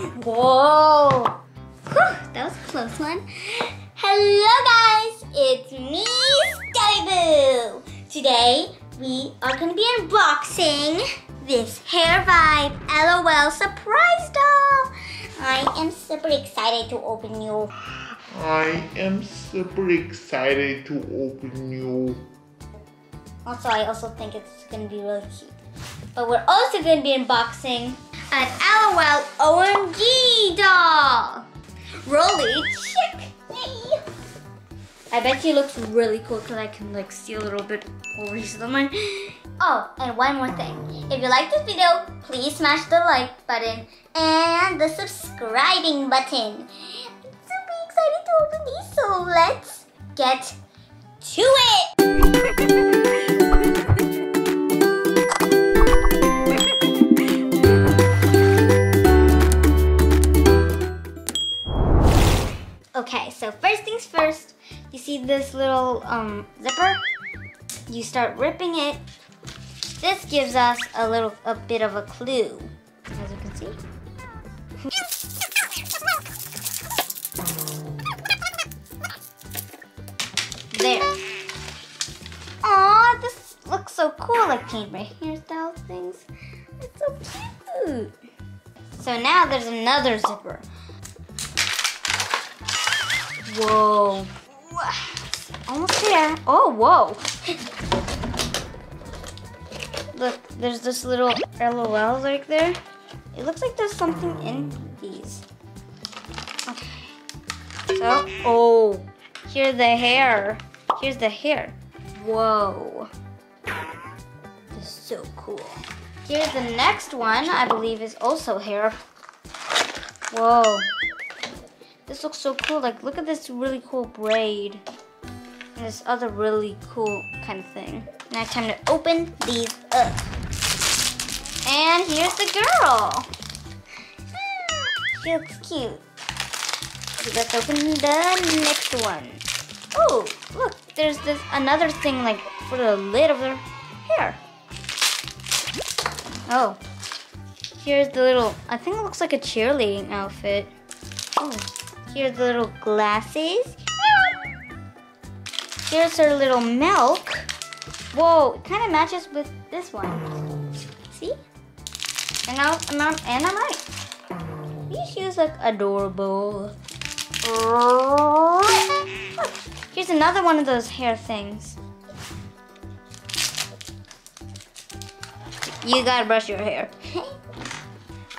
Whoa! Whew, that was a close one. Hello guys, it's me, Skyboo. Today we are going to be unboxing this Hair Vibe LOL surprise doll. I am super excited to open you. Also, I also think it's going to be really cute. But we're also going to be unboxing an LOL O.M.G doll. Really chick. Yay. I bet she looks really cool because I can like see a little bit over here on mine. Oh, and one more thing. If you like this video, please smash the like button and the subscribing button. I'm super excited to open these, so let's get to it. Okay, so first things first, you see this little zipper? You start ripping it. This gives us a bit of a clue, as you can see. There. Aw, this looks so cool, like paint my hairstyle things. It's so cute. So now there's another zipper. Whoa. Almost there. Oh, whoa. Look, there's this little LOL right there. It looks like there's something in these. Okay. So, oh, here's the hair. Here's the hair. Whoa. This is so cool. Here's the next one, I believe is also hair. Whoa. This looks so cool. Like, look at this really cool braid. And this other really cool kind of thing. Now it's time to open these up. And here's the girl. She looks cute. So let's open the next one. Oh, look, there's this another thing like for the lid of her hair. Oh, here's the little, I think it looks like a cheerleading outfit. Oh, here's the little glasses. Here's her little milk. Whoa, it kind of matches with this one. See? And I'm right. These shoes look adorable. Here's another one of those hair things. You gotta brush your hair.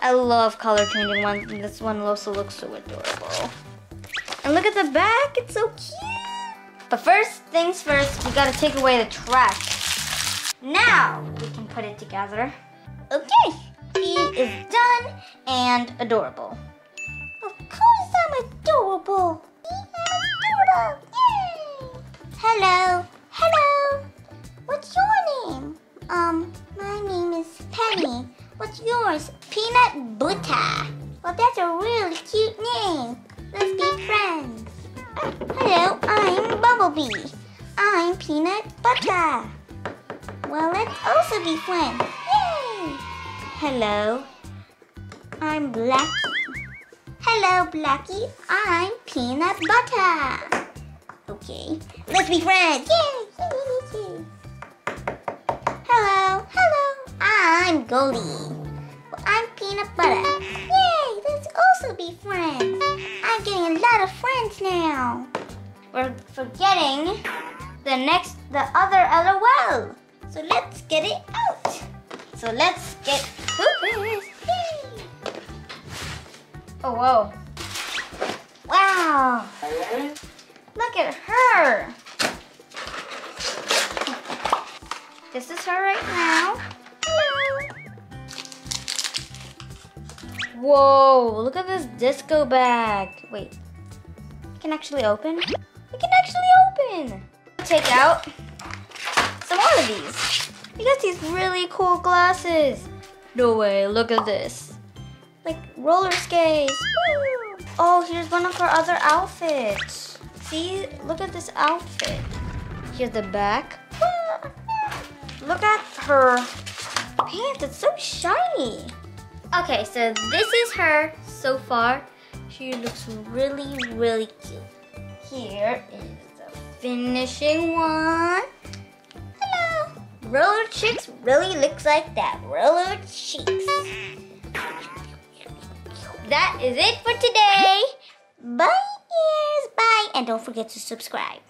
I love color changing ones. This one also looks so adorable. And look at the back, it's so cute. But first things first, we gotta take away the trash. Now we can put it together. Okay, she is done and adorable. Of course I'm adorable. I'm adorable, yay! Hello, hello. What's your name? My name is Penny. What's yours? Peanut Butter. Well, that's a really cute name. Let's be friends. Hello, I'm Bumblebee. I'm Peanut Butter. Well, let's also be friends. Yay! Hello, I'm Blackie. Hello, Blackie. I'm Peanut Butter. Okay, let's be friends. Yay! Hello, hello. I'm Goldie. Well, I'm Peanut Butter. Yay! Let's also be friends. I'm getting a lot of friends now. We're forgetting the other LOL. So let's get it out. So let's get poopers. Oh, whoa. Wow. Look at her. This is her right now. Hello. Whoa, look at this disco bag. Wait, it can actually open? It can actually open. Take out some more of these. We got these really cool glasses. No way, look at this. Like roller skates. Woo. Oh, here's one of her other outfits. See, look at this outfit. Here's the back. Look at her pants, it's so shiny. Okay, so this is her so far. She looks really, really cute. Here is the finishing one. Hello. Roller Cheeks really looks like that. Roller Cheeks. That is it for today. Bye, ears. Bye. And don't forget to subscribe.